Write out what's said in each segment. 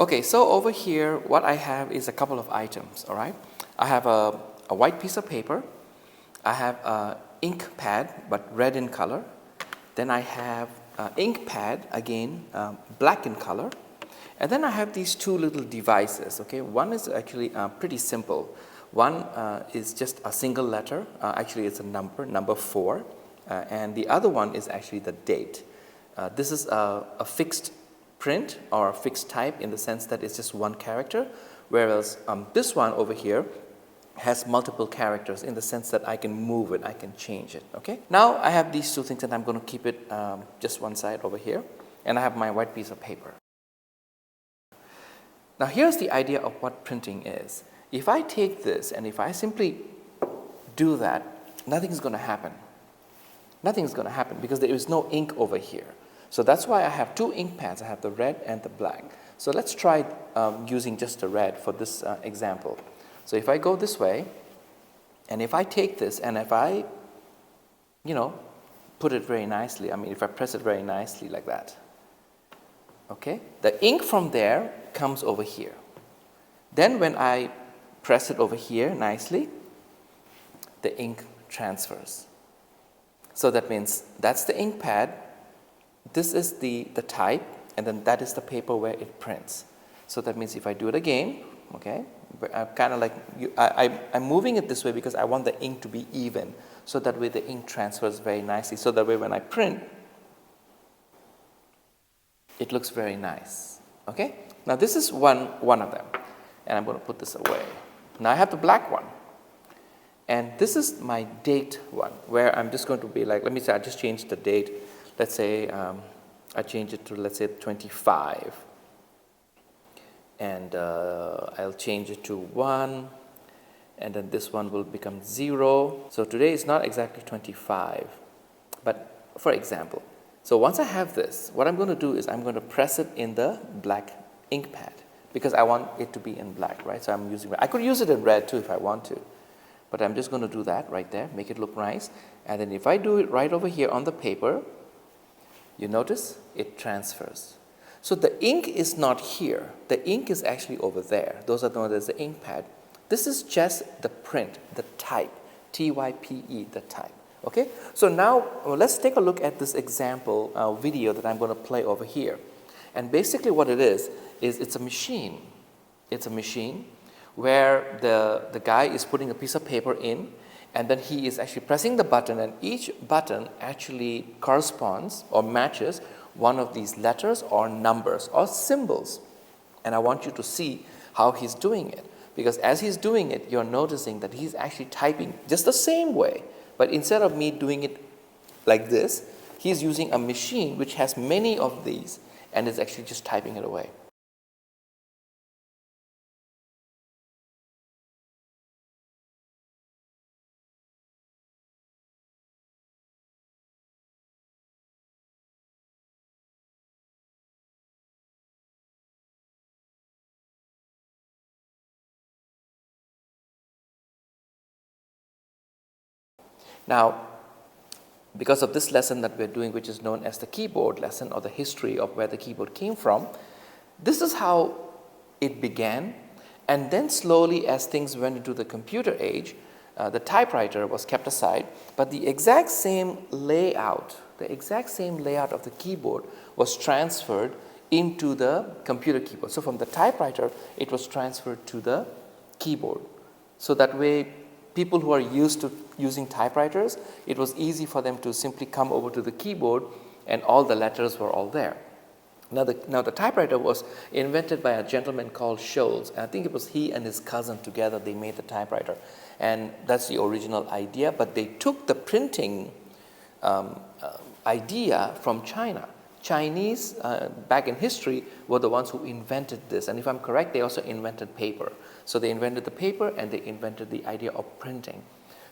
Okay, so over here, what I have is a couple of items, all right? I have a white piece of paper. I have an ink pad, but red in color. Then I have an ink pad, again, black in color. And then I have these two little devices, okay? One is actually pretty simple. One is just a single letter. Actually, it's a number 4. And the other one is actually the date. This is a fixed print or a fixed type in the sense that it's just one character, whereas this one over here has multiple characters in the sense that I can move it, I can change it, okay? Now I have these two things and I'm going to keep it just one side over here, and I have my white piece of paper. Now here's the idea of what printing is. If I take this and if I simply do that, nothing's going to happen. Nothing's going to happen because there is no ink over here. So that's why I have two ink pads. I have the red and the black. So let's try using just the red for this example. So if I go this way, and if I take this and if I, put it very nicely, if I press it very nicely like that, okay, the ink from there comes over here. Then when I press it over here nicely, the ink transfers. So that means that's the ink pad. This is the type, and then that is the paper where it prints. So that means if I do it again, okay, I'm kind of like, I'm moving it this way because I want the ink to be even. So that way the ink transfers very nicely. So that way when I print, it looks very nice, okay? Now this is one of them, and I'm going to put this away. Now I have the black one. And this is my date one, where I'm just going to be like, let me say I just changed the date. Let's say I change it to, let's say, 25. And I'll change it to 1. And then this one will become 0. So today is not exactly 25. But for example, so once I have this, what I'm going to do is I'm going to press it in the black ink pad. Because I want it to be in black, right? So I'm using red. I could use it in red too if I want to. But I'm just going to do that right there, make it look nice. And then if I do it right over here on the paper, you notice it transfers. So the ink is not here. The ink is actually over there. Those are known as the ink pad. This is just the print, the type, T-Y-P-E, the type. Okay? So now let's take a look at this example video that I'm going to play over here. And basically what it is it's a machine. It's a machine where the guy is putting a piece of paper in, and then he is actually pressing the button, and each button actually corresponds or matches one of these letters or numbers or symbols. And I want you to see how he's doing it, because as he's doing it, you're noticing that he's actually typing just the same way, but instead of me doing it like this, he's using a machine which has many of these and is actually just typing it away. Now, because of this lesson that we're doing, which is known as the keyboard lesson, or the history of where the keyboard came from, this is how it began. And then slowly, as things went into the computer age, the typewriter was kept aside, but the exact same layout of the keyboard was transferred into the computer keyboard. So from the typewriter, it was transferred to the keyboard. So that way, people who are used to using typewriters, it was easy for them to simply come over to the keyboard and all the letters were all there. Now the typewriter was invented by a gentleman called Scholz. And I think it was he and his cousin together, they made the typewriter. And that's the original idea, but they took the printing idea from China. Chinese, back in history, were the ones who invented this. And if I'm correct, they also invented paper. So they invented the paper and they invented the idea of printing.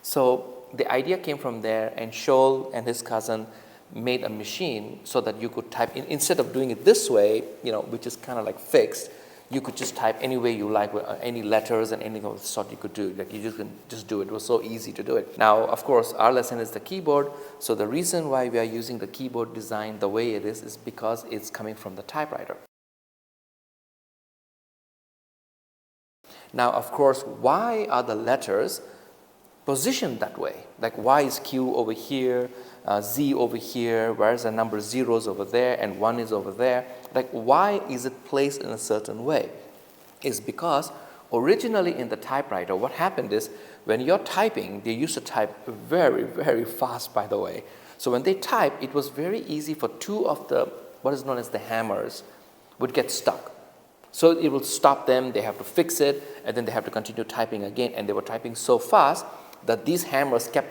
So the idea came from there, and Scholl and his cousin made a machine so that you could type in, instead of doing it this way, which is kind of like fixed, you could just type any way you like, with any letters and anything of the sort you could do. Like you just can just do it. It was so easy to do it. Now, of course, our lesson is the keyboard. So the reason why we are using the keyboard design the way it is because it's coming from the typewriter. Now, of course, why are the letters positioned that way? Like Y is Q over here, Z over here, whereas the number 0 is over there and 1 is over there. Like why is it placed in a certain way? Is because originally in the typewriter, what happened is when you're typing, they used to type very, very fast, by the way. So when they type, it was very easy for two of the, what is known as the hammers, would get stuck. So it will stop them, they have to fix it, and then they have to continue typing again. And they were typing so fast that these hammers kept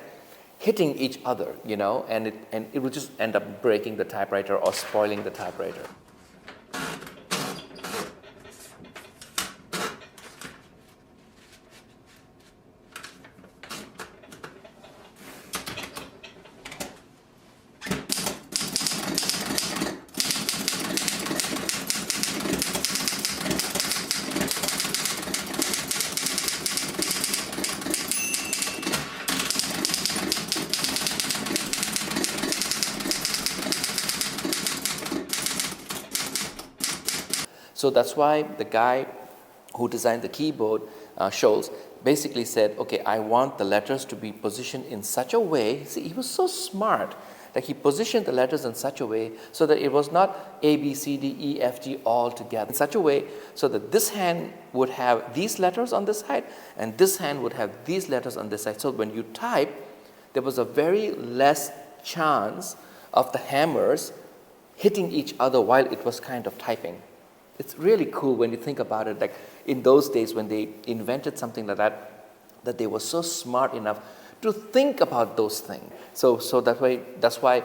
hitting each other, you know, and it will just end up breaking the typewriter or spoiling the typewriter. So that's why the guy who designed the keyboard, Scholz, basically said, okay, I want the letters to be positioned in such a way. See, he was so smart that he positioned the letters in such a way so that it was not A, B, C, D, E, F, G all together. In such a way so that this hand would have these letters on this side and this hand would have these letters on this side. So when you type, there was a very less chance of the hammers hitting each other while it was kind of typing. It's really cool when you think about it, like in those days when they invented something like that, that they were so smart enough to think about those things. So that's why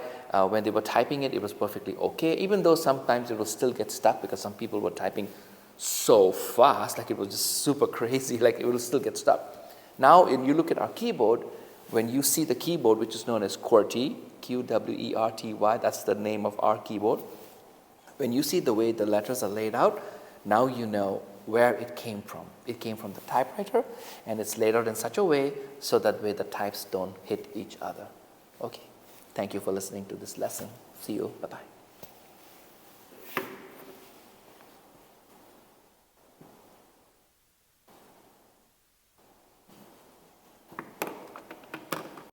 when they were typing it, it was perfectly okay, even though sometimes it will still get stuck because some people were typing so fast, like it was just super crazy, like it will still get stuck. Now, when you look at our keyboard, when you see the keyboard, which is known as QWERTY, QWERTY, that's the name of our keyboard. When you see the way the letters are laid out, now you know where it came from. It came from the typewriter, and it's laid out in such a way so that way the types don't hit each other. Okay, thank you for listening to this lesson. See you, bye-bye.